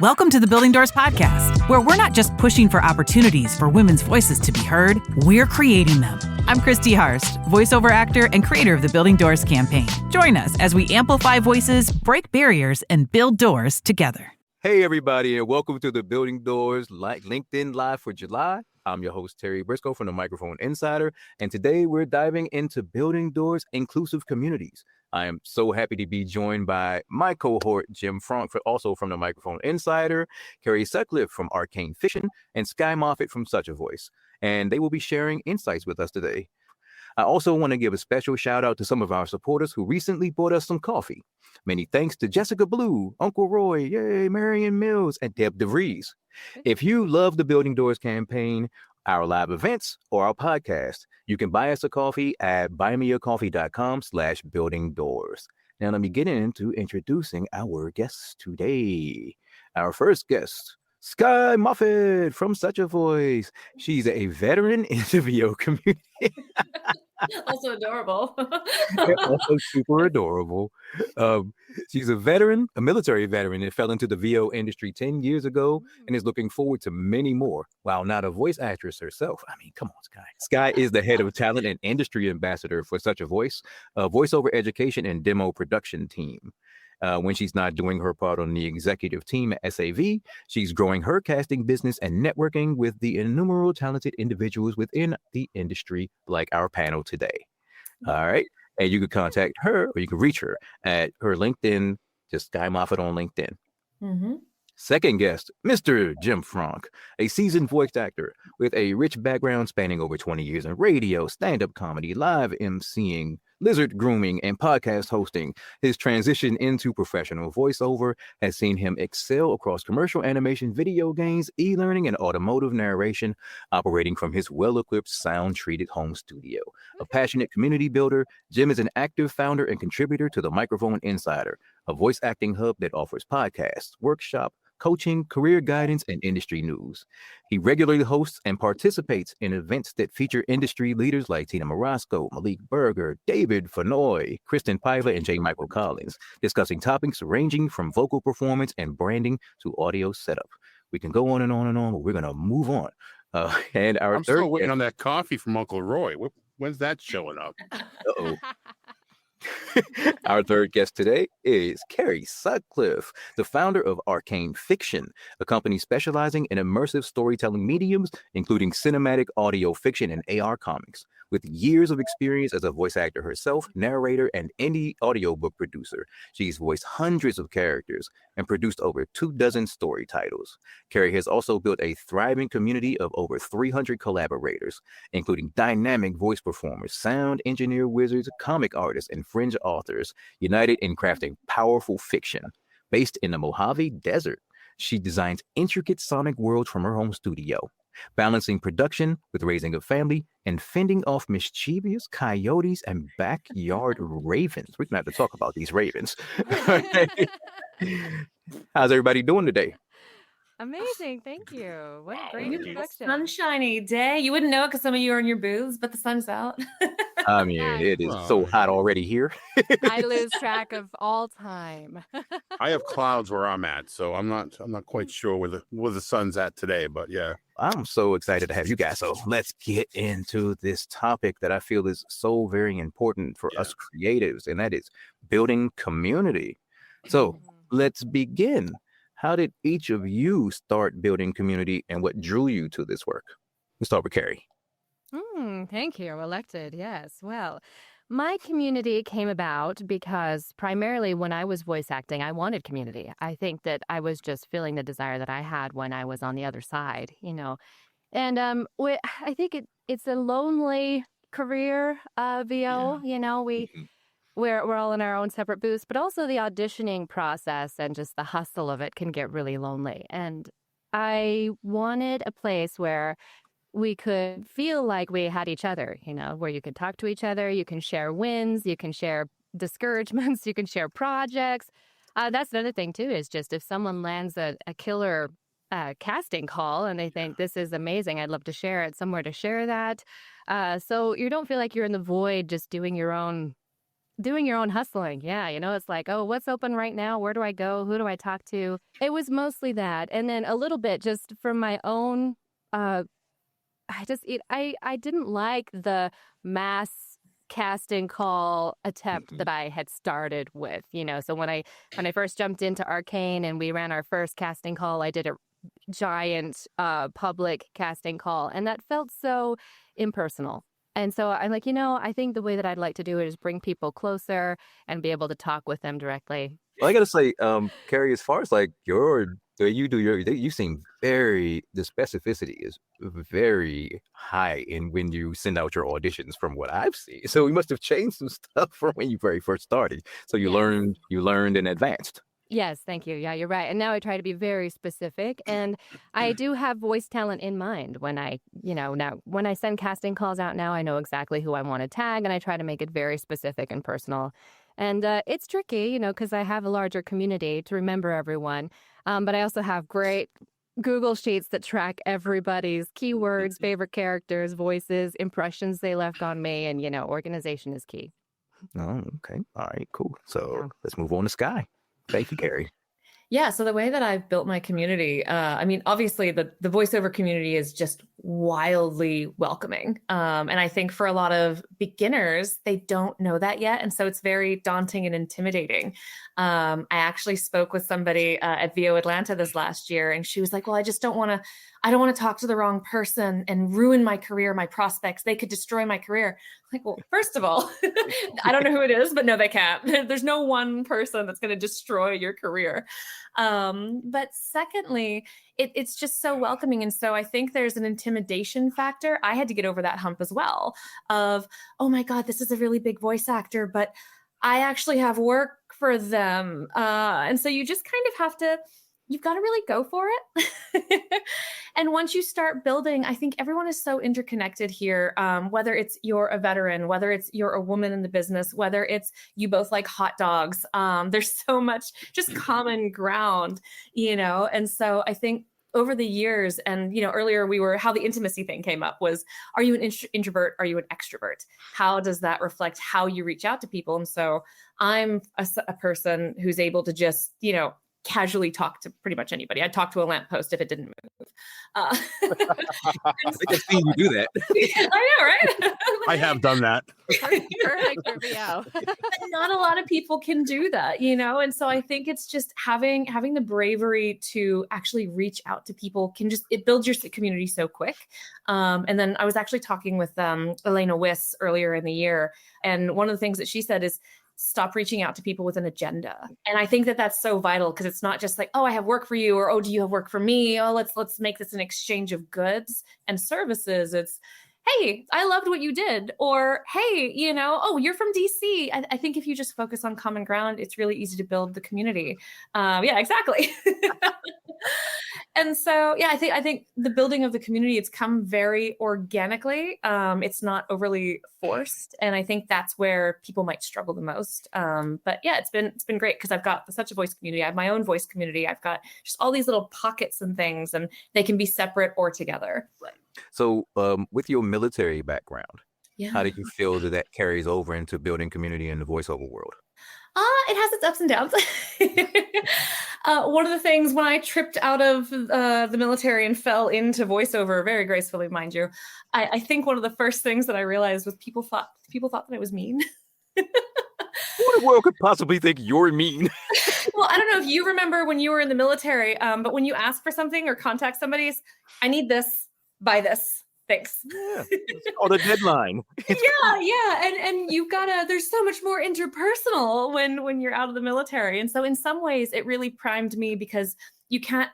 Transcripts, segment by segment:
Welcome to the Building Doors Podcast, where we're not just pushing for opportunities for women's voices to be heard, we're creating them. I'm Christy Harst, voiceover actor and creator of the Building Doors campaign. Join us as we amplify voices, break barriers, and build doors together. Hey, everybody, and welcome to the Building Doors LinkedIn Live for July. I'm your host, Terry Briscoe from the Microphone Insider, and today we're diving into Building Doors inclusive communities. I am so happy to be joined by my cohort, Jim Frank, also from the Microphone Insider, Carrie Sutcliffe from Arcane Fiction, and Sky Moffitt from Such a Voice. And they will be sharing insights with us today. I also want to give a special shout out to some of our supporters who recently bought us some coffee. Many thanks to Jessica Blue, Uncle Roy, yay, Marion Mills, and Deb DeVries. If you love the Building Doors campaign, our live events, or our podcast, you can buy us a coffee at buymeacoffee.com/buildingdoors. Now let me get into introducing our guests today. Our first guest, Sky Moffitt from Such a Voice. She's a veteran in the VO community. Also adorable. Also super adorable. She's a military veteran that fell into the VO industry 10 years ago and is looking forward to many more. While not a voice actress herself. I mean, come on, Sky. Sky is the head of talent and industry ambassador for Such a Voice, a voiceover education and demo production team. When she's not doing her part on the executive team at SAV, she's growing her casting business and networking with the innumerable talented individuals within the industry, like our panel today. All right. And you can contact her or you can reach her at her LinkedIn, just Sky Moffitt on LinkedIn. Mm-hmm. Second guest, Mr. Jim Frank, a seasoned voice actor with a rich background spanning over 20 years in radio, stand-up comedy, live emceeing, lizard grooming, and podcast hosting. His transition into professional voiceover has seen him excel across commercial animation, video games, e-learning, and automotive narration, operating from his well-equipped, sound-treated home studio. A passionate community builder, Jim is an active founder and contributor to the Microphone Insider, a voice acting hub that offers podcasts, workshops, coaching, career guidance, and industry news. He regularly hosts and participates in events that feature industry leaders like Tina Morasco, Malik Berger, David Fanoy, Kristen Piva, and J. Michael Collins, discussing topics ranging from vocal performance and branding to audio setup. We can go on and on and on, but we're going to move on. And our I'm still waiting on that coffee from Uncle Roy. When's that showing up? Uh-oh. Our third guest today is Carrie Sutcliffe, the founder of Arcane Fiction, a company specializing in immersive storytelling mediums, including cinematic audio fiction and AR comics. With years of experience as a voice actor herself, narrator, and indie audiobook producer, she's voiced hundreds of characters and produced over 24 story titles. Carrie has also built a thriving community of over 300 collaborators, including dynamic voice performers, sound engineer wizards, comic artists, and fringe authors, united in crafting powerful fiction. Based in the Mojave Desert, she designs intricate sonic worlds from her home studio, balancing production with raising a family and fending off mischievous coyotes and backyard ravens. We're going to have to talk about these ravens. How's everybody doing today? Amazing. Thank you. What a great introduction. Sunshiny day. You wouldn't know it because some of you are in your booths, but the sun's out. I mean, it is so hot already here. I lose track of all time. I have clouds where I'm at, so I'm not quite sure where the sun's at today, but yeah. I'm so excited to have you guys. So let's get into this topic that I feel is so very important for us creatives, and that is building community. So let's begin. How did each of you start building community and what drew you to this work? We'll start with Carrie. Thank you. Elected. Yes. Well, my community came about because primarily when I was voice acting, I wanted community. I think that I was just feeling the desire that I had when I was on the other side, And I think it's a lonely career, VO. We're all in our own separate booths, but also the auditioning process and just the hustle of it can get really lonely. And I wanted a place where we could feel like we had each other, where you could talk to each other, you can share wins, you can share discouragements, you can share projects. That's another thing, too, is just if someone lands a killer casting call and they think this is amazing, I'd love to share it, somewhere to share that. So you don't feel like you're in the void just doing your own doing your own hustling. Yeah, it's like, oh, what's open right now? Where do I go? Who do I talk to? It was mostly that, and then a little bit just from my own. I didn't like the mass casting call attempt that I had started with. So when I first jumped into Arcane and we ran our first casting call, I did a giant public casting call, and that felt so impersonal. And so I'm like, I think the way that I'd like to do it is bring people closer and be able to talk with them directly. Well, I gotta say, Carrie, as far as like the way you do you seem the specificity is very high in when you send out your auditions from what I've seen. So we must have changed some stuff from when you very first started. So you learned and advanced. Yes, thank you. Yeah, you're right. And now I try to be very specific. And I do have voice talent in mind when now when I send casting calls out now, I know exactly who I want to tag, and I try to make it very specific and personal. And it's tricky, because I have a larger community to remember everyone. But I also have great Google Sheets that track everybody's keywords, favorite characters, voices, impressions they left on me. And, organization is key. Oh, okay. All right, cool. So let's move on to Sky. Thank you, Carrie. Yeah, so the way that I've built my community, obviously the voiceover community is just wildly welcoming. And I think for a lot of beginners, they don't know that yet. And so it's very daunting and intimidating. I actually spoke with somebody at VO Atlanta this last year, and she was like, well, I don't want to talk to the wrong person and ruin my career, my prospects. They could destroy my career. I'm like, well, first of all, I don't know who it is, but no, they can't. There's no one person that's going to destroy your career. But secondly, it's just so welcoming. And so I think there's an intimidation factor. I had to get over that hump as well of, oh my God, this is a really big voice actor, but I actually have work for them. And so you just kind of you've got to really go for it. And once you start building, I think everyone is so interconnected here, whether it's you're a veteran, whether it's you're a woman in the business, whether it's you both like hot dogs. There's so much just common ground, and so I think over the years, and earlier how the intimacy thing came up was, are you an introvert? Are you an extrovert? How does that reflect how you reach out to people? And so I'm a person who's able to just, casually talk to pretty much anybody. I'd talk to a lamppost if it didn't move. I think I've seen you do that. I know, right? I have done that. But not a lot of people can do that, And so I think it's just having the bravery to actually reach out to people it builds your community so quick. And then I was actually talking with Elena Wiss earlier in the year, and one of the things that she said is, stop reaching out to people with an agenda. And I think that that's so vital, because it's not just like, oh, I have work for you, or, oh, do you have work for me? Oh, let's make this an exchange of goods and services. It's, hey, I loved what you did. Or, hey, oh, you're from DC. I think if you just focus on common ground, it's really easy to build the community. Yeah, exactly. And so, yeah, I think the building of the community, it's come very organically. It's not overly forced. And I think that's where people might struggle the most. But yeah, it's been great, because I've got such a voice community. I have my own voice community. I've got just all these little pockets and things, and they can be separate or together. So with your military background, Yeah. how do you feel that carries over into building community in the voiceover world? It has its ups and downs. One of the things when I tripped out of the military and fell into voiceover, very gracefully, mind you, I think one of the first things that I realized was people thought that I was mean. Who in the world could possibly think you're mean? Well, I don't know if you remember when you were in the military, but when you ask for something or contact somebody, I need this, buy this. Thanks. Yeah, it's called a deadline. Yeah. And you've there's so much more interpersonal when you're out of the military. And so in some ways it really primed me, because you can't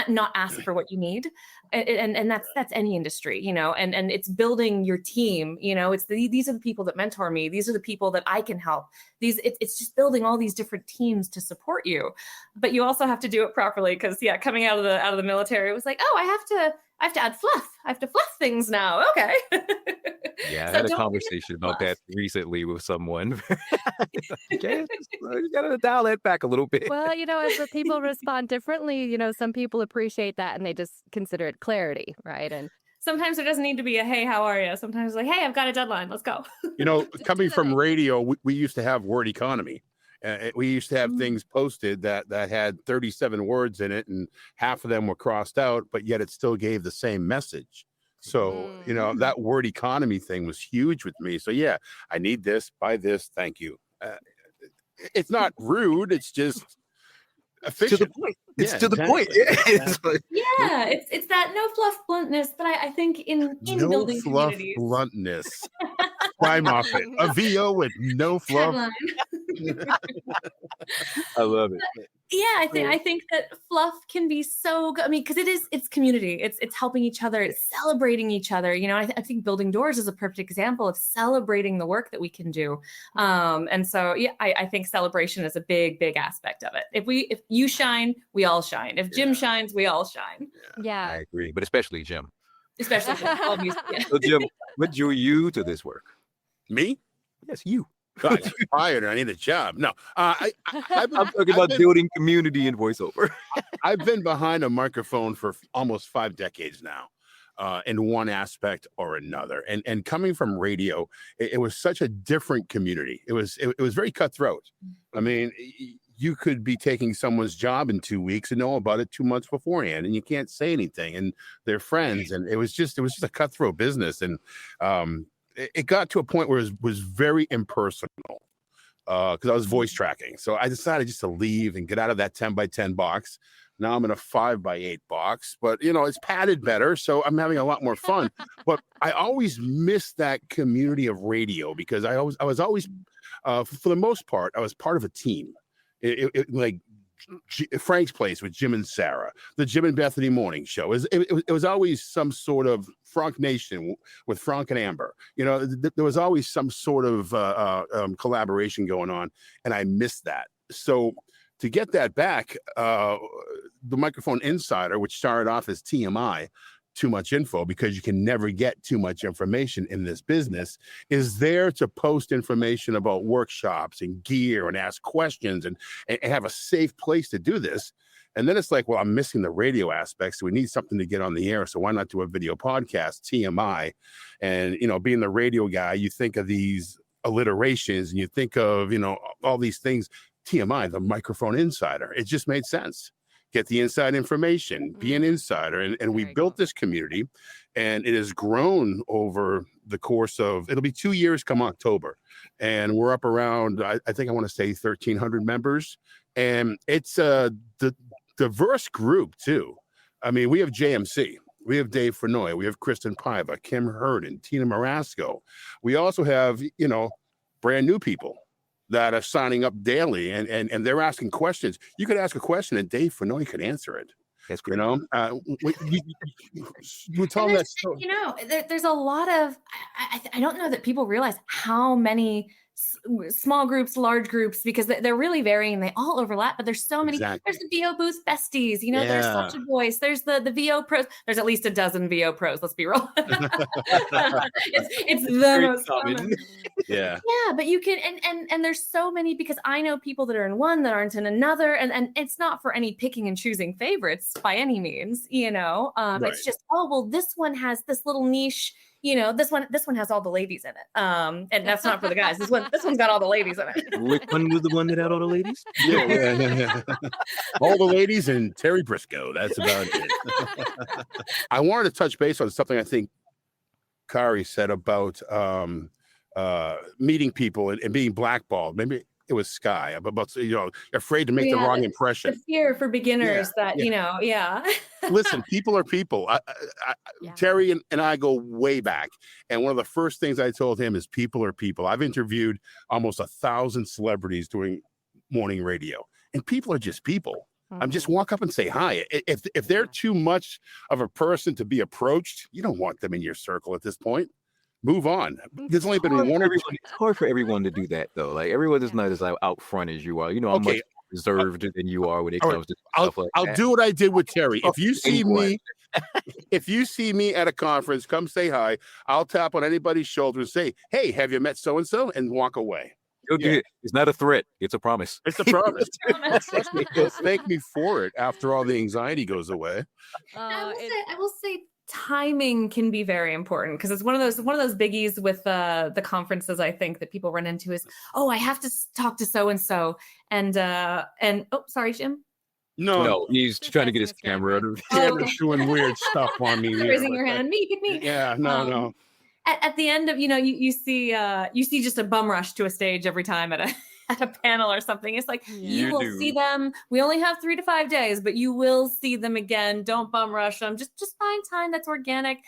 not ask for what you need. And that's any industry, and it's building your team, these are the people that mentor me. These are the people that I can help. It's just building all these different teams to support you, but you also have to do it properly. Cause coming out of the military, it was like, oh, I have to add fluff. I have to fluff things now. Okay. Yeah, I had a conversation about that recently with someone. Okay, you gotta dial that back a little bit. Well, as the people respond differently, some people appreciate that and they just consider it clarity, right? And sometimes there doesn't need to be a, hey, how are you? Sometimes it's like, hey, I've got a deadline. Let's go. Coming from radio, we used to have word economy. We used to have things posted that had 37 words in it, and half of them were crossed out, but yet it still gave the same message. So, that word economy thing was huge with me. So, yeah, I need this, buy this, thank you. It's not rude. It's just efficient. To the point. It's Yeah, to the exactly. point. It's like, Yeah, it's that no fluff bluntness, but I think in no building fluff communities. bluntness. Prime off it. A VO with no fluff. Tagline. I love it. Yeah, I think that fluff can be so good. I mean, because it's community. It's helping each other. It's celebrating each other. I think Building Doors is a perfect example of celebrating the work that we can do. And so yeah, I think celebration is a big aspect of it. If you shine, we all shine. If Jim shines, we all shine. Yeah. I agree, but especially Jim. Especially Jim, obviously. Yeah. So Jim, what drew you to this work? Me? Yes, you. I got fired and I need a job. No, I've I'm talking about building community and voiceover. I've been behind a microphone for almost 5 decades now, in one aspect or another. And coming from radio, it was such a different community. It was very cutthroat. I mean, you could be taking someone's job in 2 weeks and know about it 2 months beforehand, and you can't say anything. And they're friends, and it was just a cutthroat business. And it got to a point where it was very impersonal, because I was voice tracking. So I decided just to leave and get out of that 10 by 10 box. Now I'm in a 5 by 8 box, but it's padded better. So I'm having a lot more fun, but I always missed that community of radio, because I was always, for the most part, I was part of a team. Like Frank's Place with Jim and Sarah, the Jim and Bethany Morning Show. It was always some sort of Frank Nation with Frank and Amber. There was always some sort of collaboration going on, and I missed that. So to get that back, the Microphone Insider, which started off as TMI, too much info, because you can never get too much information in this business, is there to post information about workshops and gear and ask questions and have a safe place to do this. And then it's like, well, I'm missing the radio aspect, so we need something to get on the air. So why not do a video podcast, TMI? And, being the radio guy, you think of these alliterations and you think of, all these things. TMI, the Microphone Insider. It just made sense. Get the inside information, be an insider. And we built this community, and it has grown over the course of, it'll be 2 years come October. And we're up around, I think I want to say 1,300 members. And it's a diverse group too. I mean, we have JMC, we have Dave Furnoy, we have Kristen Paiva, Kim Herden, Tina Marasco. We also have, brand new people that are signing up daily, and they're asking questions. You could ask a question and Dave Furnoy could answer it. That's great. You tell them that story. There's a lot of, I don't know that people realize how many small groups, large groups, because they're really varying. They all overlap, but there's so many. Exactly. There's the VO booth besties. There's such a voice. There's the VO pros. There's at least a dozen VO pros. Let's be real. it's the most common. Yeah. Yeah, but you can, and there's so many, because I know people that are in one that aren't in another, and it's not for any picking and choosing favorites by any means. Right. It's just, oh well, this one has this little niche. This one has all the ladies in it. And that's not for the guys. This one's got all the ladies in it. Which one was the one that had all the ladies? Yeah. All the ladies and Terry Briscoe. That's about it. I wanted to touch base on something I think Kari said about meeting people and being blackballed. Maybe it was Sky about afraid to make the wrong impression. The fear for beginners Listen, people are people. Terry and I go way back, and one of the first things I told him is people are people. I've interviewed almost 1,000 celebrities doing morning radio, and people are just people. I'm just walk up and say hi. If they're too much of a person to be approached, you don't want them in your circle at this point. Move on. There's only been one. It's hard for everyone to do that, though. Like, everyone is not as out front as you are. I'm much more reserved than you are when it comes to stuff like that. I'll do what I did with Terry. If you see me at a conference, come say hi. I'll tap on anybody's shoulder and say, "Hey, have you met so and so?" and walk away. It's not a threat. It's a promise. It's a promise. They'll thank me for it after all the anxiety goes away. I will say timing can be very important because it's one of those biggies with the conferences. I think that people run into is, oh, I have to talk to so and so, and oh, sorry, Jim. No, he's Just trying to get testing his camera. Oh, Camera's okay. doing weird stuff on me. here, Raising but your hand, me, pick me. Yeah, no. At the end of, you see just a bum rush to a stage every time at a at a panel or something. It's like you You will do. see them. We only have 3 to 5 days, but you will see them again. Don't bum rush them. Just find time that's organic.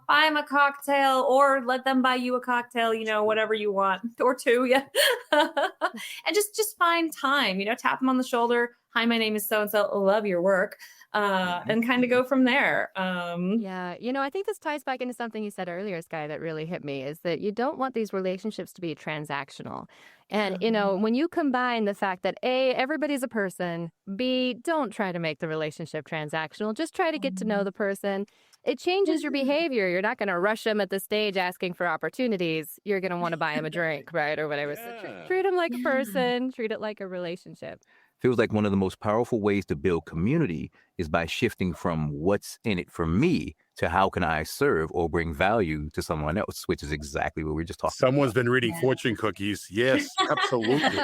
Buy them a cocktail or let them buy you a cocktail. Whatever you want, or 2, yeah. And just find time. Tap them on the shoulder. Hi, my name is so and so. Love your work. And kind of go from there. Yeah. I think this ties back into something you said earlier, Sky, that really hit me is that you don't want these relationships to be transactional. And, when you combine the fact that A, everybody's a person, B, don't try to make the relationship transactional, just try to get to know the person. It changes your behavior. You're not going to rush them at the stage asking for opportunities. You're going to want to buy them a drink, right? Or whatever. So treat them like a person, treat it like a relationship. Feels like one of the most powerful ways to build community is by shifting from what's in it for me to how can I serve or bring value to someone else, which is exactly what we were just talking Someone's about. been reading fortune cookies. Yes, absolutely.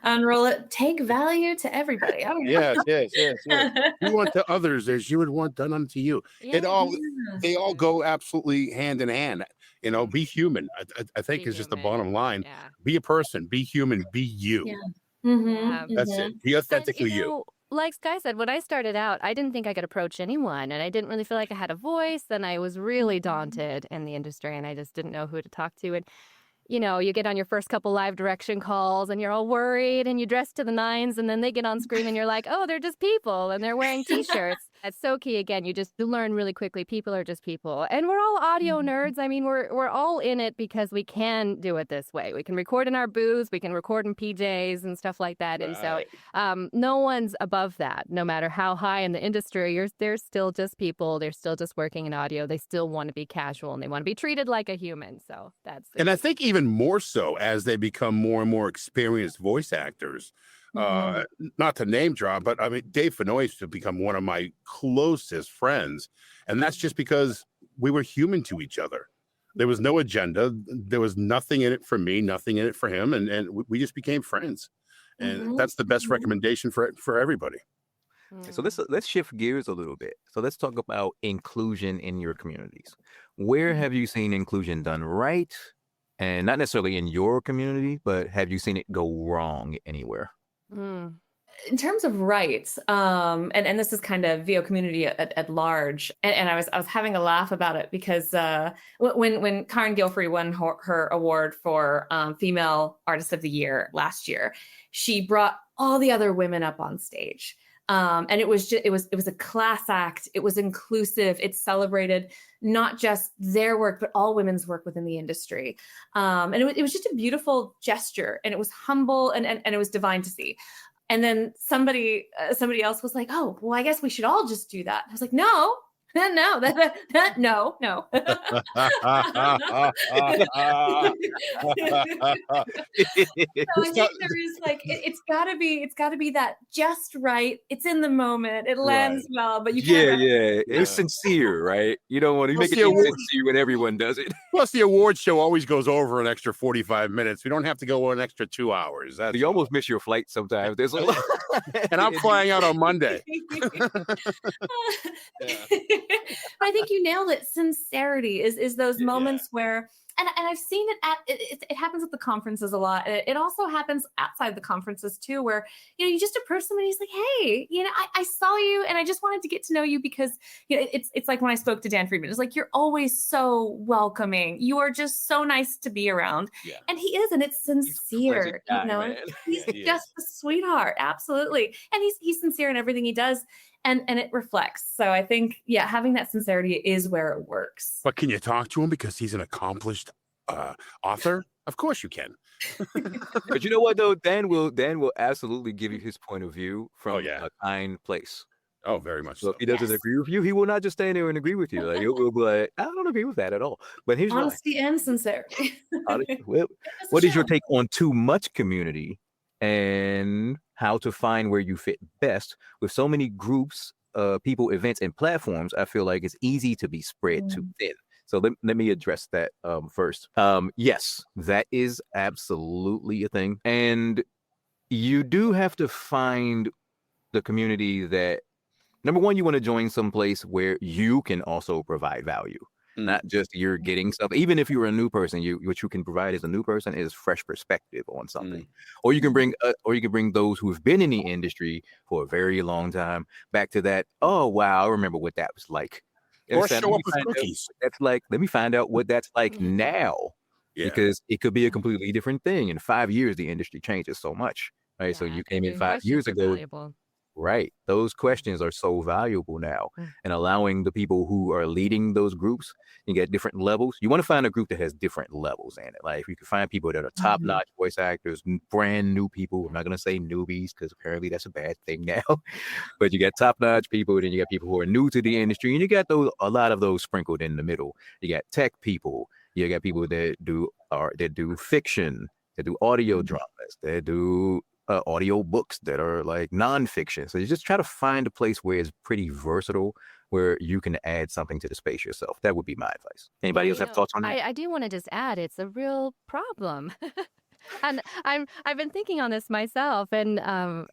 Unroll it. Take value to everybody. Oh, Yes. You want to others as you would want done unto you. They all go absolutely hand in hand. Be human. I think Be is just the human. bottom line. Yeah. Be a person. Be human. Be you. Yeah. That's it. Be authentically you. Like Sky said, when I started out, I didn't think I could approach anyone, and I didn't really feel like I had a voice, and I was really daunted in the industry, and I just didn't know who to talk to. And you get on your first couple live direction calls and you're all worried and you dress to the nines, and then they get on screen and you're like, oh, they're just people and they're wearing t-shirts. That's so key. Again, you learn really quickly. People are just people. And we're all audio nerds. I mean, we're all in it because we can do it this way. We can record in our booths. We can record in PJs and stuff like that. And so no one's above that. No matter how high in the industry, they're still just people. They're still just working in audio. They still want to be casual and they want to be treated like a human. So that's And I think even more so as they become more and more experienced voice actors. Not to name drop, but I mean, Dave Fenoy has become one of my closest friends. And that's just because we were human to each other. There was no agenda. There was nothing in it for me, nothing in it for him. And we just became friends. And that's the best recommendation for everybody. So let's shift gears a little bit. So let's talk about inclusion in your communities. Where have you seen inclusion done right? And not necessarily in your community, but have you seen it go wrong anywhere? In terms of rights, and this is kind of VO community at large, and I was having a laugh about it because when Karen Gilfrey won her award for Female Artist of the Year last year, she brought all the other women up on stage. And it was a class act. It was inclusive. It celebrated not just their work, but all women's work within the industry. And it was just a beautiful gesture, and it was humble, and it was divine to see. And then somebody else was like, "Oh, well, I guess we should all just do that." I was like, "No." No. So I think there is it's gotta be that just right. It's in the moment. It lands well, but you can't. It's sincere, right? You don't want to make it the award- insincere when everyone does it. Plus, the award show always goes over an extra 45 minutes. We don't have to go an extra 2 hours. You almost miss your flight sometimes. There's a lot. And I'm flying out on Monday. I think you nailed it. Sincerity is those moments where, and I've seen it it happens at the conferences a lot. It also happens outside the conferences too, where you just approach somebody. He's like, "Hey, I saw you, and I just wanted to get to know you because it's like when I spoke to Dan Friedman. It's like you're always so welcoming. You are just so nice to be around." And he is, and it's sincere. He's just a sweetheart, absolutely, and he's sincere in everything he does. And it reflects. So I think, having that sincerity is where it works. But can you talk to him because he's an accomplished author? Of course you can. But you know what though? Dan will absolutely give you his point of view from a kind place. Oh, very much So so. if he doesn't agree with you, he will not just stand there and agree with you. Like he'll be like, "I don't agree with that at all." But here's honesty and sincerity. What is your take on too much community and how to find where you fit best with so many groups people, events, and platforms, I feel like it's easy to be spread too thin. So let me address that first. Yes, that is absolutely a thing. And you do have to find the community that, number one, you want to join someplace where you can also provide value. Not just you're getting stuff. Even if you're a new person, what you can provide as a new person is fresh perspective on something. Or you can bring those who have been in the industry for a very long time back to that. Oh wow, I remember what that was like. Or show up with cookies. That's like, let me find out what that's like now. Yeah. Because it could be a completely different thing. In 5 years, the industry changes so much. Right. So you came in 5 years ago. Right. Those questions are so valuable now, and allowing the people who are leading those groups, you get different levels. You want to find a group that has different levels in it. Like, if you can find people that are top-notch voice actors, brand new people. I'm not going to say newbies because apparently that's a bad thing now. But you got top-notch people, then you got people who are new to the industry, and you got a lot of those sprinkled in the middle. You got tech people. You got people that do fiction, that do audio dramas, that do audio books that are like nonfiction. So you just try to find a place where it's pretty versatile, where you can add something to the space yourself. That would be my advice. Anybody else have thoughts on that? I do want to just add, it's a real problem. And I've been thinking on this myself, and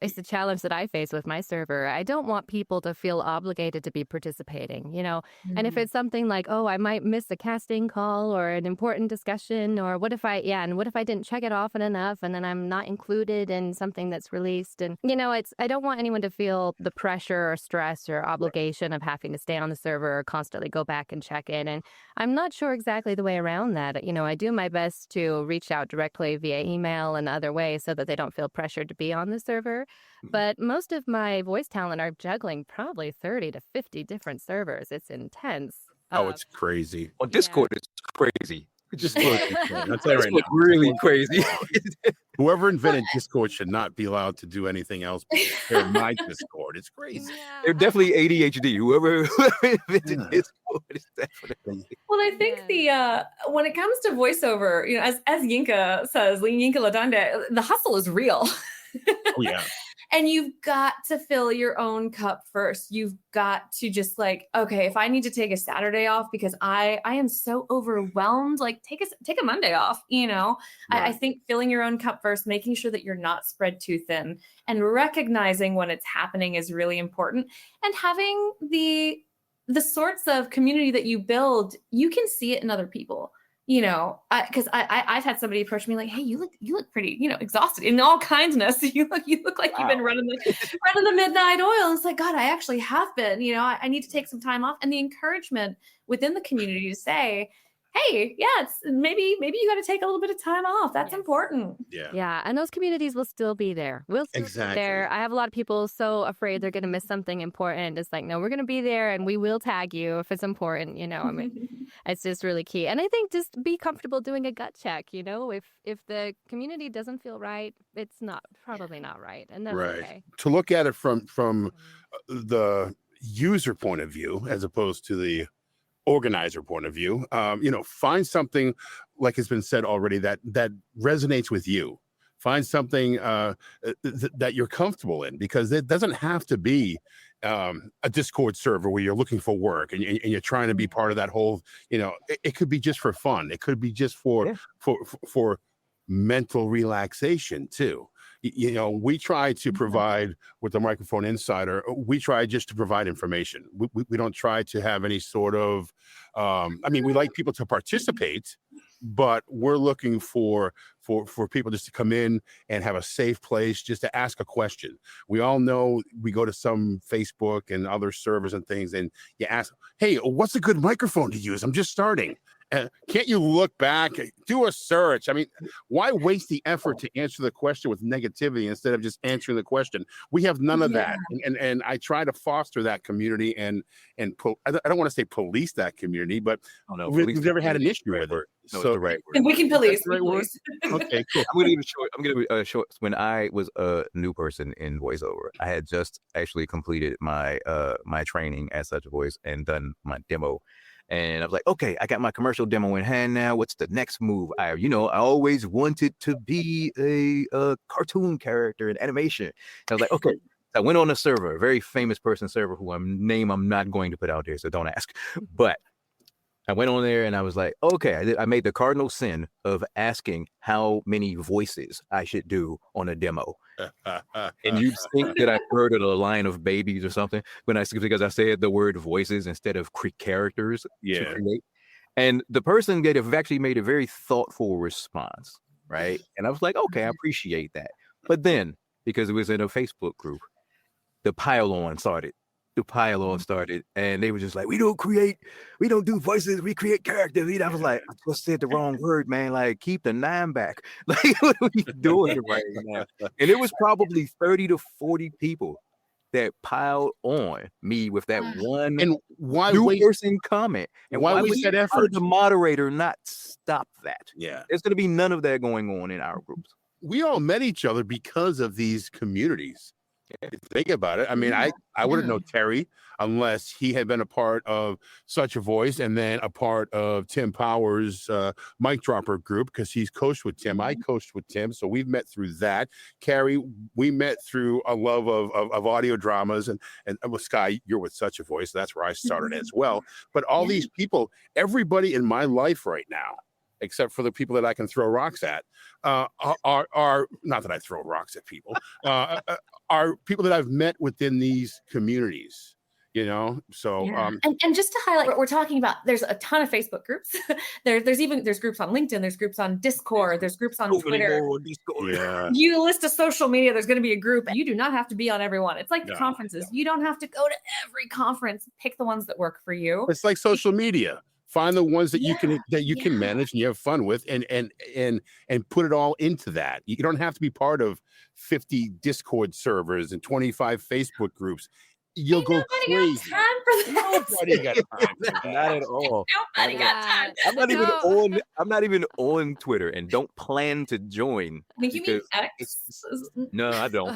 it's a challenge that I face with my server. I don't want people to feel obligated to be participating, and if it's something like, oh, I might miss a casting call or an important discussion, or what if I didn't check it often enough and then I'm not included in something that's released, and I don't want anyone to feel the pressure or stress or obligation of having to stay on the server or constantly go back and check in. And I'm not sure exactly the way around that. I do my best to reach out directly via email and other ways so that they don't feel pressured to be on the server. But most of my voice talent are juggling probably 30 to 50 different servers. It's intense. Oh, it's crazy. On Discord, it's crazy. Discord, I'll tell you right now, really crazy. Whoever invented Discord should not be allowed to do anything else but share my Discord. It's crazy. They're definitely ADHD. Whoever invented Discord is definitely. Well, I think when it comes to voiceover, as Yinka says, Yinka Ladande, the hustle is real. Oh yeah. And you've got to fill your own cup first. You've got to just okay, if I need to take a Saturday off because I am so overwhelmed, take a Monday off, Right. I think filling your own cup first, making sure that you're not spread too thin, and recognizing when it's happening is really important. And having the sorts of community that you build, you can see it in other people. Because I've had somebody approach me like, hey, you look pretty, exhausted in all kindness. You look like you've been running the midnight oil. It's like, God, I actually have been. I need to take some time off. And the encouragement within the community to say, hey, yeah, it's maybe you got to take a little bit of time off. That's important. Yeah. And those communities will still be there. We'll still be there. I have a lot of people so afraid they're going to miss something important. It's like, no, we're going to be there and we will tag you if it's important. It's just really key. And I think just be comfortable doing a gut check. If the community doesn't feel right, it's probably not right. And that's okay. To look at it from the user point of view, as opposed to the organizer point of view, find something, like has been said already, that resonates with you. Find something that you're comfortable in, because it doesn't have to be a Discord server where you're looking for work and you're trying to be part of that whole, it could be just for fun. It could be just for mental relaxation too. We try to provide, with the Microphone Insider, we try just to provide information. We don't try to have any sort of, we like people to participate, but we're looking for people just to come in and have a safe place just to ask a question. We all know we go to some Facebook and other servers and things, and you ask, hey, what's a good microphone to use? I'm just starting. Can't you look back, do a search? Why waste the effort to answer the question with negativity instead of just answering the question? We have none of that. And I try to foster that community and I don't want to say police that community, but we've never had an issue with it. No, it's the right word. And we can police. Right word? Okay, cool. I'm going to be short. When I was a new person in voiceover, I had just actually completed my my training as such a voice and done my demo. And I was like, okay, I got my commercial demo in hand now. What's the next move? I always wanted to be a cartoon character in animation. And I was like, okay, I went on a server, a very famous person server who I'm not going to put out there, so don't ask. But I went on there and I was like, okay, I made the cardinal sin of asking how many voices I should do on a demo. And you'd think that I heard of a line of babies or something because I said the word voices instead of characters to create. And the person that have actually made a very thoughtful response, right? And I was like, okay, I appreciate that. But then, because it was in a Facebook group, the pile-on started. And they were just like, we don't do voices, we create characters. And I was like, I just said the wrong word, man. Like, keep the 9 back. Like, what are we doing right now? And it was probably 30 to 40 people that piled on me with that one And why new waste person comment. And why would waste that how effort? did the moderator not stop that? Yeah. There's going to be none of that going on in our groups. We all met each other because of these communities. Yeah. Think about it. I mean, I wouldn't know Terry unless he had been a part of Such a Voice and then a part of Tim Powers' Mic Dropper group because he's coached with Tim. I coached with Tim, so we've met through that. Carrie, we met through a love of audio dramas, and with Sky, you're with Such a Voice. That's where I started as well. But all these people, everybody in my life right now, except for the people that I can throw rocks at, are not that I throw rocks at people, are people that I've met within these communities, you know? So, and just to highlight what we're talking about, there's a ton of Facebook groups. there's groups on LinkedIn, there's groups on Discord, there's groups on Twitter. yeah. You list a social media, there's going to be a group. You do not have to be on everyone. It's like the conferences. You don't have to go to every conference. Pick the ones that work for you. It's like social media. Find the ones that you can manage and you have fun with, and put it all into that. You don't have to be part of 50 Discord servers and 25 Facebook groups. You'll go crazy. Got time for that. Nobody got time for that. Not at all. Nobody got time. I'm not even on Twitter and don't plan to join. Wait, you mean X? No, I don't.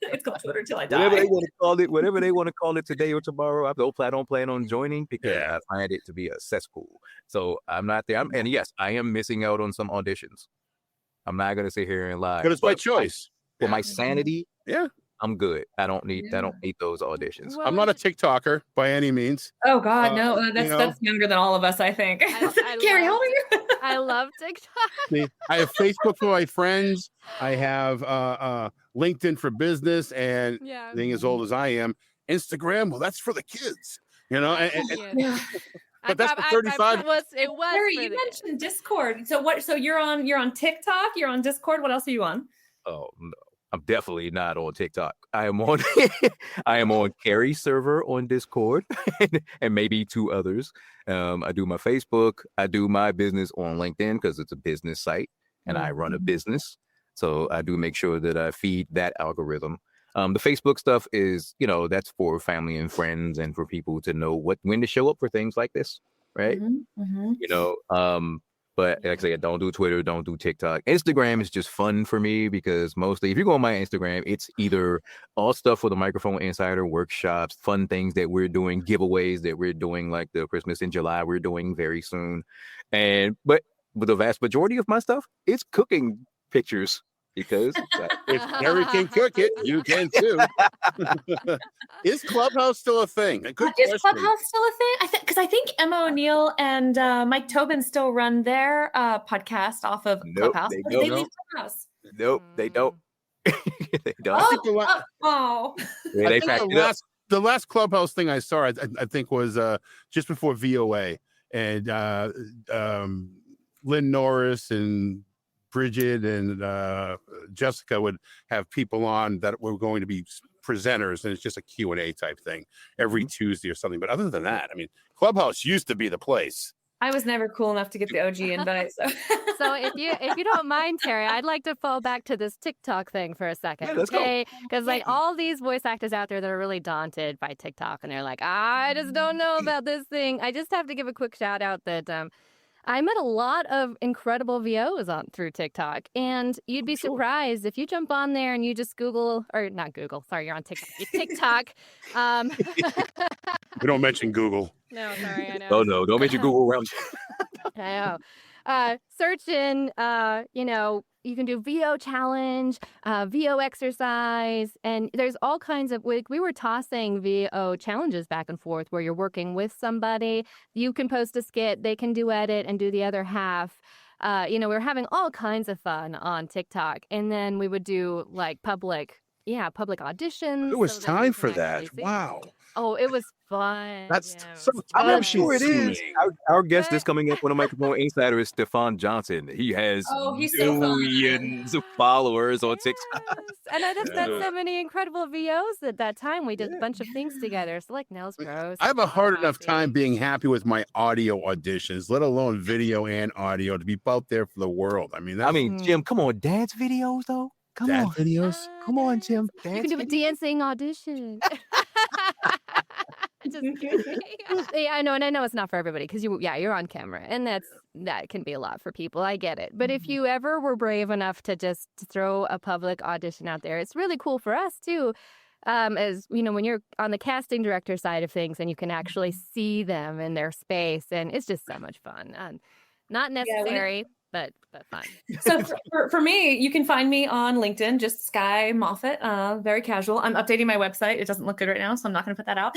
It's called Twitter till I die. Whatever they want to call it today or tomorrow, I don't plan on joining because I find it to be a cesspool. So I'm not there. And yes, I am missing out on some auditions. I'm not gonna sit here and lie. But it's my choice. For my sanity, Yeah. I'm good. I don't need those auditions. I'm not a TikToker by any means. Oh God, no, that's younger than all of us, I think. Carrie, how old are you? I love TikTok. See, I have Facebook for my friends. I have LinkedIn for business, and being as old as I am, Instagram. Well, that's for the kids, you know. But that's for 35. It was. Carrie, you mentioned Discord. So you're on TikTok. You're on Discord. What else are you on? Oh no. I'm definitely not on TikTok. I am on Carrie's server on Discord and maybe 2 others. I do my Facebook. I do my business on LinkedIn because it's a business site and I run a business. So I do make sure that I feed that algorithm. The Facebook stuff is, that's for family and friends and for people to know when to show up for things like this, right? But like I said, don't do Twitter, don't do TikTok. Instagram is just fun for me because mostly if you go on my Instagram, it's either all stuff for the Microphone Insider workshops, fun things that we're doing, giveaways that we're doing, like the Christmas in July we're doing very soon. But the vast majority of my stuff is cooking pictures because if Harry can cook it, you can too. Is Clubhouse still a thing? Is Clubhouse still a thing? Because I think Emma O'Neill and Mike Tobin still run their podcast off of Clubhouse. They leave Clubhouse. Nope, they don't. They don't. The last Clubhouse thing I saw, I think, was just before VOA, and Lynn Norris and Bridget and Jessica would have people on that were going to be presenters, and it's just a Q&A type thing every Tuesday or something. But other than that, I mean, Clubhouse used to be the place. I was never cool enough to get the OG invite. So if you don't mind, Terry, I'd like to fall back to this TikTok thing for a second. Yeah, let's go. Because all these voice actors out there that are really daunted by TikTok, and they're like, I just don't know about this thing. I just have to give a quick shout out that I met a lot of incredible VOs through TikTok, and you'd be surprised if you jump on there and you just you're on TikTok. TikTok. We don't mention Google. No, sorry, I know. Oh no, don't mention Google around you. I know. Search in, you can do VO challenge, VO exercise, and there's all kinds of. We were tossing VO challenges back and forth where you're working with somebody. You can post a skit, they can duet it and do the other half. We were having all kinds of fun on TikTok, and then we would do like public auditions. There was so that time you for can that. actually see. Wow. Oh, it was fun. That's Jim. so I'm time sure it is. consuming. Our guest is coming up on a microphone insider is Stefan Johnson. He has Oh, he's so fun. millions of followers on TikTok. Yes. And I just done so many incredible VOs at that time. We did a bunch of things together. So like nails pros. I have a hard enough time coffee. being happy with my audio auditions, let alone video and audio, to be out there for the world. I mean, that's Jim, come on, dance videos though. Come dance on, videos. come on, Jim. You Dance can do a videos? dancing audition. Just kidding. Yeah, I know, and I know it's not for everybody because you're on camera, and that can be a lot for people. I get it, but if you ever were brave enough to just throw a public audition out there, it's really cool for us too. As you know, when you're on the casting director side of things, and you can actually see them in their space, and it's just so much fun. Not necessary, but fun. So for me, you can find me on LinkedIn, just Sky Moffat, very casual. I'm updating my website. It doesn't look good right now, so I'm not going to put that out.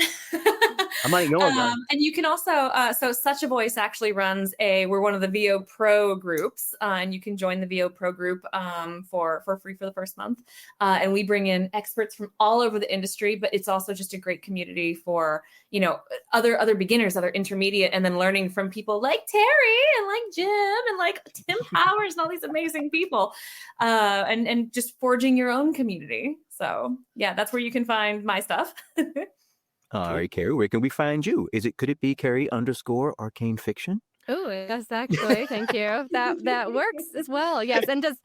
I might know that. And you can also, so Such a Voice actually runs we're one of the VO Pro groups, and you can join the VO Pro group for free for the first month. And we bring in experts from all over the industry, but it's also just a great community for, other beginners, other intermediate, and then learning from people like Terry and like Jim and like Tim Powers and all these amazing people, and just forging your own community. So yeah, that's where you can find my stuff. All right, Carrie, where can we find you? Could it be Carrie_Arcane Fiction? Oh, yes, actually, thank you. That works as well. Yes, and just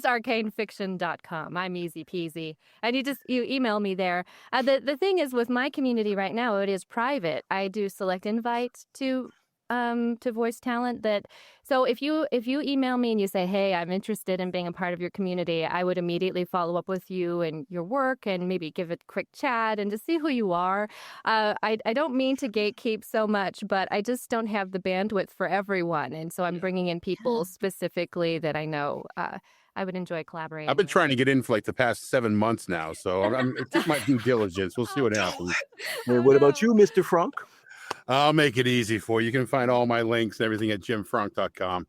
arcanefiction.com. I'm easy peasy, and you email me there. The thing is with my community right now, it is private. I do select invite to voice talent so if you email me and you say, hey, I'm interested in being a part of your community, I would immediately follow up with you and your work and maybe give a quick chat and to see who you are. I don't mean to gatekeep so much, but I just don't have the bandwidth for everyone, and so I'm bringing in people specifically that I know I would enjoy collaborating. I've been with. trying to get in for like the past 7 months now, so I'm it's my due diligence. We'll see what happens. And what about you, Mr. Frunk? I'll make it easy for you. You can find all my links and everything at jimfrunk.com.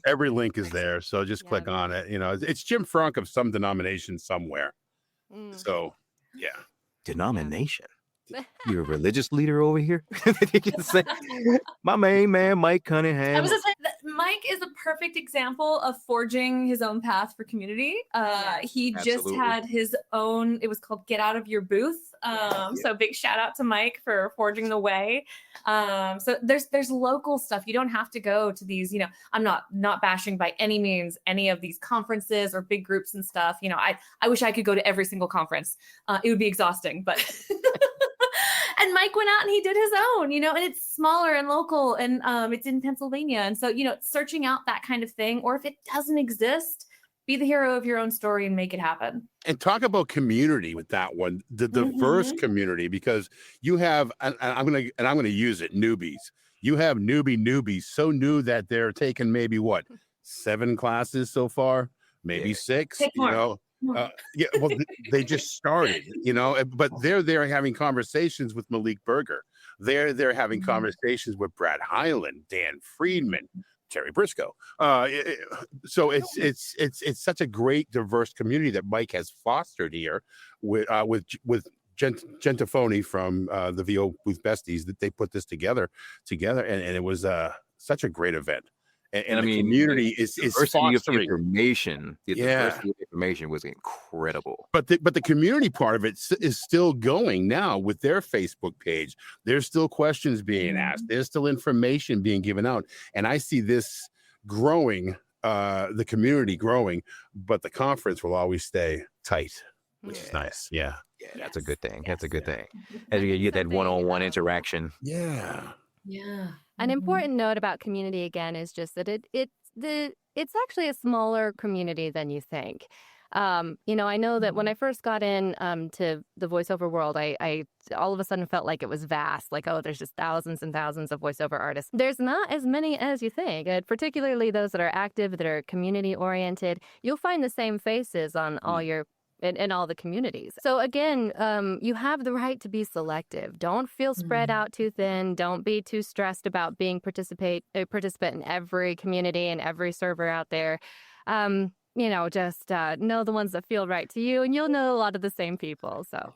Every link is there, so just click on it. It's Jim Frunk of some denomination somewhere. So, yeah. Denomination? You're a religious leader over here? My main man, Mike Cunningham. I was just saying that Mike is a perfect example of forging his own path for community. He just had his own, it was called Get Out of Your Booth. So big shout out to Mike for forging the way. So there's local stuff. You don't have to go to these, I'm not bashing by any means any of these conferences or big groups and stuff. I wish I could go to every single conference. It would be exhausting, but and Mike went out and he did his own, and it's smaller and local, and it's in Pennsylvania. And so, searching out that kind of thing, or if it doesn't exist, be the hero of your own story and make it happen. And talk about community with that one, the diverse community, because you have, and I'm gonna use it, newbies. You have newbies so new that they're taking maybe 7 classes so far, maybe 6. Take more. They just started, but they're there having conversations with Malik Berger. They're having conversations with Brad Hyland, Dan Friedman, Terry Briscoe. So it's such a great diverse community that Mike has fostered here with Gentafoni from the VO Booth Besties, that they put this together, and it was such a great event. And I mean, the community is diversity of fostering information. The diversity of information was incredible. But the community part of it is still going now with their Facebook page. There's still questions being asked. There's still information being given out, and I see this growing, the community growing. But the conference will always stay tight, which is nice. Yeah, that's a good thing. That's a good thing. As you get that one-on-one interaction. Yeah. An important note about community again is just that it's actually a smaller community than you think. I know that when I first got in to the voiceover world, I all of a sudden felt like it was vast. Like, oh, there's just thousands and thousands of voiceover artists. There's not as many as you think, particularly those that are active, that are community oriented. You'll find the same faces on all your in all the communities. So again, you have the right to be selective. Don't feel spread out too thin. Don't be too stressed about being a participant in every community and every server out there. Just know the ones that feel right to you, and you'll know a lot of the same people. So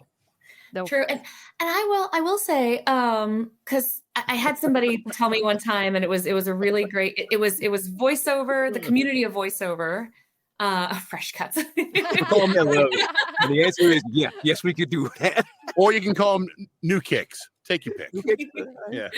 true. And I will say, because I had somebody tell me one time, and it was a really great. It was voiceover, the community of voiceover. Fresh cuts. Call them and the answer is yes, we could do that. Or you can call them new kicks. Take your pick. Yeah.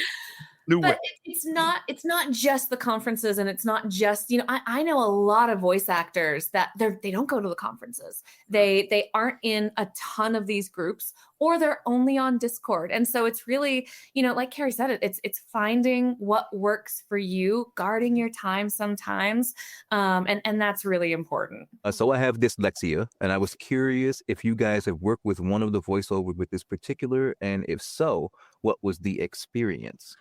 But it's not just the conferences, and it's not just, I know a lot of voice actors that they don't go to the conferences. They aren't in a ton of these groups, or they're only on Discord. And so it's really, like Carrie said, it's finding what works for you, guarding your time sometimes. And that's really important. So I have dyslexia, and I was curious if you guys have worked with one of the voiceover with this particular, and if so, what was the experience?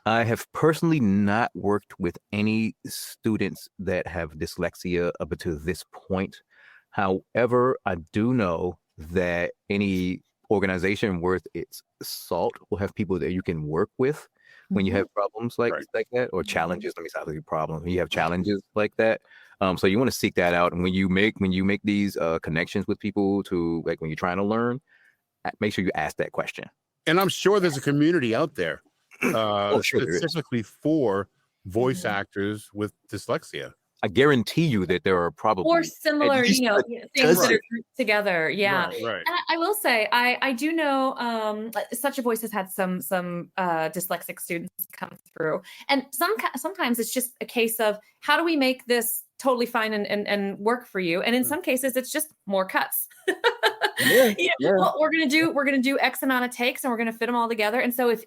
I have personally not worked with any students that have dyslexia up to this point. However, I do know that any organization worth its salt will have people that you can work with when you have problems like that, or challenges. Let me stop with problem. When you have challenges like that. So you want to seek that out. And when you make these connections with people to, like, when you're trying to learn, make sure you ask that question. And I'm sure there's a community out there specifically for voice actors with dyslexia. I guarantee you that there are probably or similar, things that are grouped together. Yeah. Right. And I will say, I do know, Such a Voice has had some dyslexic students come through, and sometimes it's just a case of, how do we make this totally fine and work for you? And in some cases, it's just more cuts. What we're gonna do X amount of takes, and we're gonna fit them all together. And so if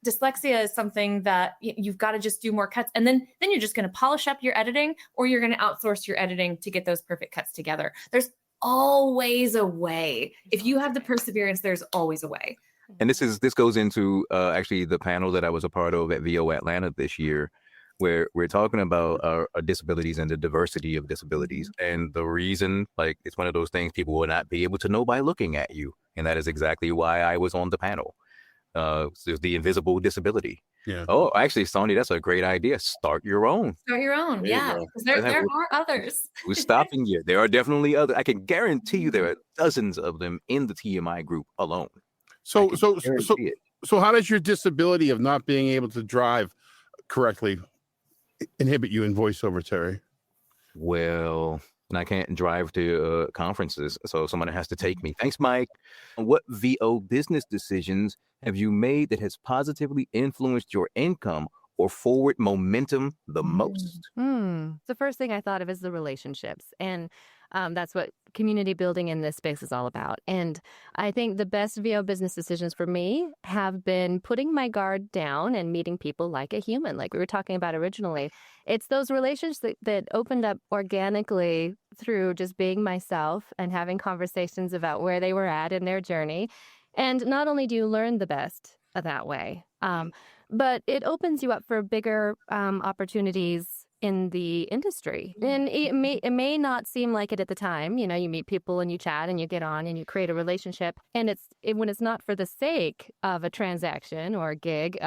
dyslexia is something that you've got to just do more cuts, and then you're just going to polish up your editing, or you're going to outsource your editing to get those perfect cuts together. There's always a way. If you have the perseverance, there's always a way. And this goes into actually the panel that I was a part of at VO Atlanta this year, where we're talking about our disabilities and the diversity of disabilities. And the reason, like, it's one of those things people will not be able to know by looking at you. And that is exactly why I was on the panel. There's the invisible disability. Yeah. Oh, actually, Sonia, that's a great idea. Start your own. Yeah. There are others. Who's stopping you? There are definitely others. I can guarantee you there are dozens of them in the TMI group alone. So how does your disability of not being able to drive correctly inhibit you in voiceover, Terry? Well, I can't drive to conferences, so someone has to take me. Thanks, Mike. What VO business decisions have you made that has positively influenced your income or forward momentum the most? The first thing I thought of is the relationships. And that's what community building in this space is all about. And I think the best VO business decisions for me have been putting my guard down and meeting people like a human, like we were talking about originally. It's those relationships that opened up organically through just being myself and having conversations about where they were at in their journey. And not only do you learn the best that way, but it opens you up for bigger opportunities in the industry. And it may not seem like it at the time. You meet people and you chat and you get on and you create a relationship. And when it's not for the sake of a transaction or a gig,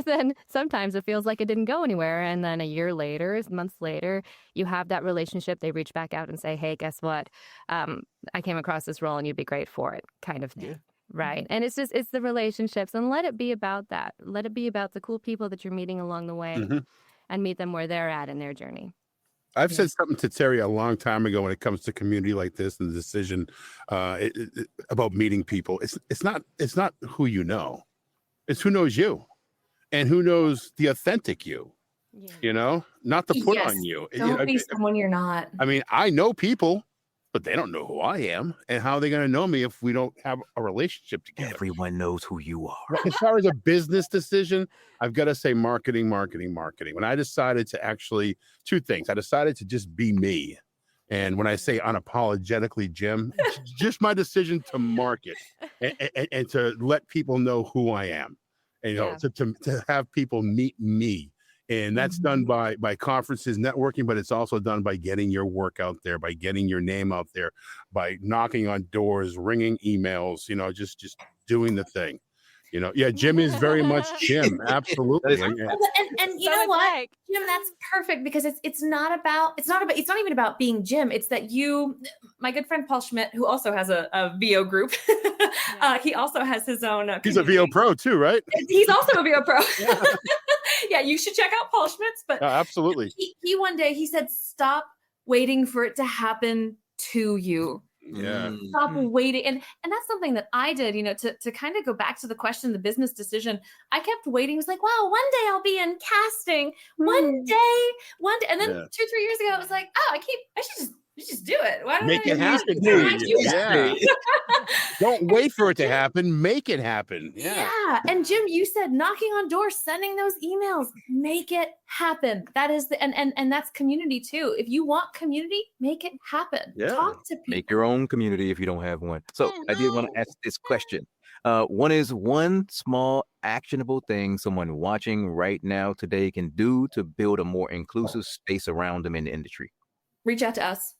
then sometimes it feels like it didn't go anywhere. And then a year later, months later, you have that relationship. They reach back out and say, hey, guess what? I came across this role and you'd be great for it, kind of thing. Yeah. Right. And it's the relationships, and let it be about that. Let it be about the cool people that you're meeting along the way. And meet them where they're at in their journey. I've said something to Terry a long time ago when it comes to community like this and the decision about meeting people. It's not who you know. It's who knows you and who knows the authentic you. Yeah. Not the put on you. Don't be someone you're not. I mean, I know people, but they don't know who I am, and how are they going to know me if we don't have a relationship together? Everyone knows who you are. As far as a business decision, I've got to say marketing. When I decided to two things, I decided to just be me And when I say unapologetically Jim, just my decision to market and to let people know who I am, and to have people meet me. And that's done by conferences, networking, but it's also done by getting your work out there, by getting your name out there, by knocking on doors, ringing emails, just doing the thing. Jim is very much Jim. Absolutely. And you know what, Jim, that's perfect, because it's not even about being Jim. It's that my good friend Paul Schmidt, who also has a VO group, he also has his own. He's a VO pro too, right? He's also a VO pro. Yeah, you should check out Paul Schmidt's. But absolutely. He one day he said, "Stop waiting for it to happen to you." Yeah. Stop waiting. And that's something that I did, to kind of go back to the question, the business decision. I kept waiting. It was like, wow, one day I'll be in casting. One day. And then 2-3 years ago, I was like, oh, I should just do it. Why don't Make I it happen. Don't wait for it to happen. Make it happen. Yeah. And Jim, you said knocking on doors, sending those emails, make it happen. That is and that's community too. If you want community, make it happen. Yeah. Talk to people. Make your own community if you don't have one. So I did want to ask this question. One small actionable thing someone watching right now today can do to build a more inclusive space around them in the industry. Reach out to us.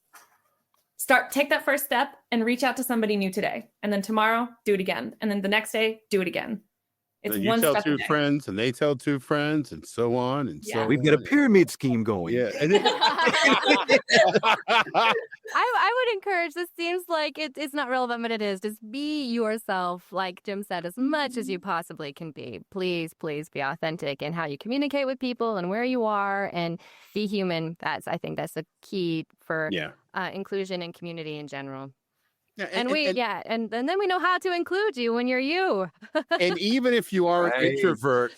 Take that first step and reach out to somebody new today. And then tomorrow, do it again. And then the next day, do it again. It's you one tell step a two day. friends, and they tell two friends, and so on and so on. We've got a pyramid scheme going. Yeah. I would encourage, this seems like it's not relevant, but it is. Just be yourself, like Jim said, as much as you possibly can be. Please, please be authentic in how you communicate with people and where you are, and be human. I think that's a key for inclusion and community in general. Yeah, and then we know how to include you when you're you. And even if you are an introvert,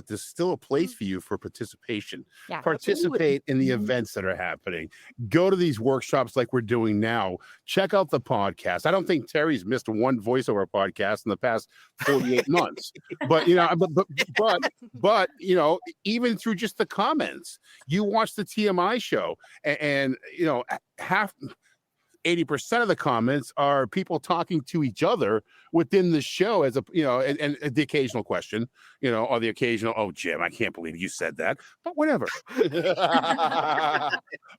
there's still a place for you for participation. Yeah, Participate in the events that are happening. Go to these workshops like we're doing now. Check out the podcast. I don't think Terry's missed one voiceover podcast in the past 48 months. But but even through just the comments, you watch the TMI show, and 80% of the comments are people talking to each other within the show, as and the occasional question, or the occasional, "Oh, Jim, I can't believe you said that," but whatever.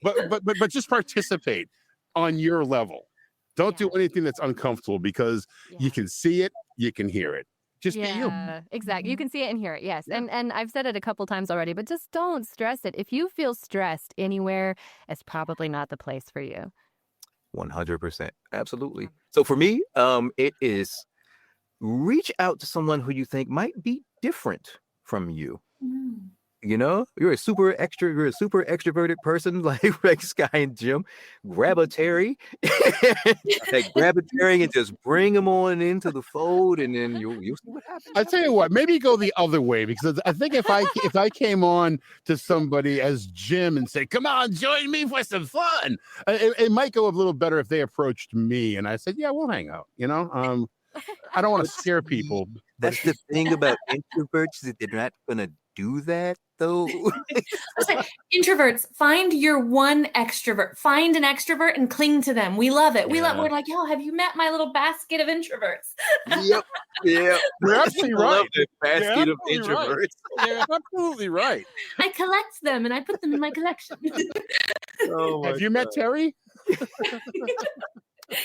but just participate on your level. Don't do anything that's uncomfortable, because you can see it, you can hear it. Just be you. Exactly. You can see it and hear it. Yes. And I've said it a couple times already, but just don't stress it. If you feel stressed anywhere, it's probably not the place for you. 100%. Absolutely. So for me, it is reach out to someone who you think might be different from you. You're a super extroverted person like Sky and Jim. Grab a Terry, grab a Terry and just bring him on into the fold, and then you'll see what happens. I tell you what, maybe go the other way, because I think if I came on to somebody as Jim and said, "Come on, join me for some fun," it might go a little better if they approached me and I said, "Yeah, we'll hang out." I don't want to scare people. That's the thing about introverts, that they're not gonna do that, though. Introverts, find your one extrovert. Find an extrovert and cling to them. We love it. We're like, "Yo, have you met my little basket of introverts?" Yep. Yeah. You're absolutely right. Basket of introverts. You're absolutely right. I collect them and I put them in my collection. Have you met Terry?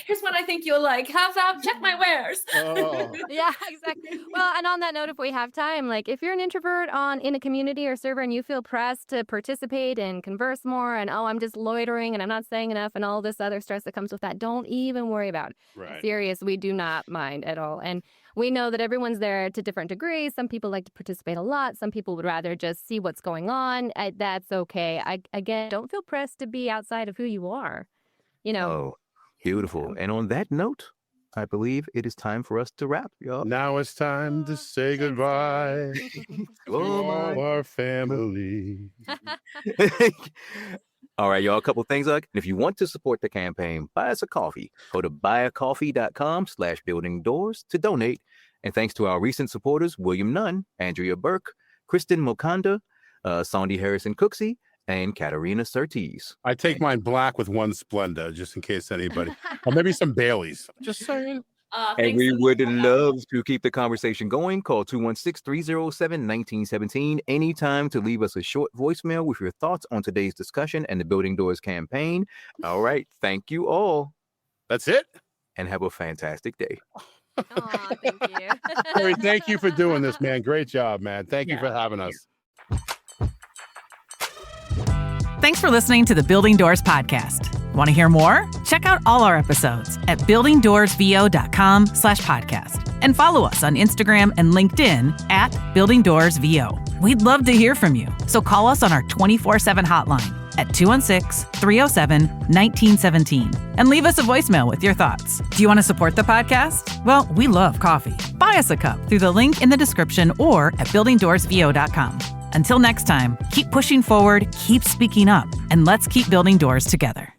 Here's what I think you'll like. Check my wares. Yeah, exactly. Well, and on that note, if we have time, if you're an introvert in a community or server and you feel pressed to participate and converse more, and I'm just loitering and I'm not saying enough and all this other stress that comes with that, don't even worry about it. Right. Serious, we do not mind at all. And we know that everyone's there to different degrees. Some people like to participate a lot. Some people would rather just see what's going on. That's okay. Again, don't feel pressed to be outside of who you are. Oh, beautiful. And on that note, I believe it is time for us to wrap, y'all. Now it's time to say goodbye to all our family. All right, y'all, a couple things. If you want to support the campaign, buy us a coffee. Go to buyacoffee.com/buildingdoors to donate. And thanks to our recent supporters, William Nunn, Andrea Burke, Kristen Mokanda, Sandy Harrison Cooksey, and Katarina Surtees. I take mine black with one Splenda, just in case anybody, or maybe some Baileys. Just saying. And we would love to keep the conversation going. Call 216-307-1917 anytime to leave us a short voicemail with your thoughts on today's discussion and the Building Doors campaign. All right. Thank you all. That's it. And have a fantastic day. Aw, thank you. Harry, thank you for doing this, man. Great job, man. Thank you for having us. Thanks for listening to the Building Doors podcast. Want to hear more? Check out all our episodes at buildingdoorsvo.com/podcast and follow us on Instagram and LinkedIn at Building Doors VO. We'd love to hear from you, so call us on our 24/7 hotline at 216-307-1917 and leave us a voicemail with your thoughts. Do you want to support the podcast? Well, we love coffee. Buy us a cup through the link in the description or at buildingdoorsvo.com. Until next time, keep pushing forward, keep speaking up, and let's keep building doors together.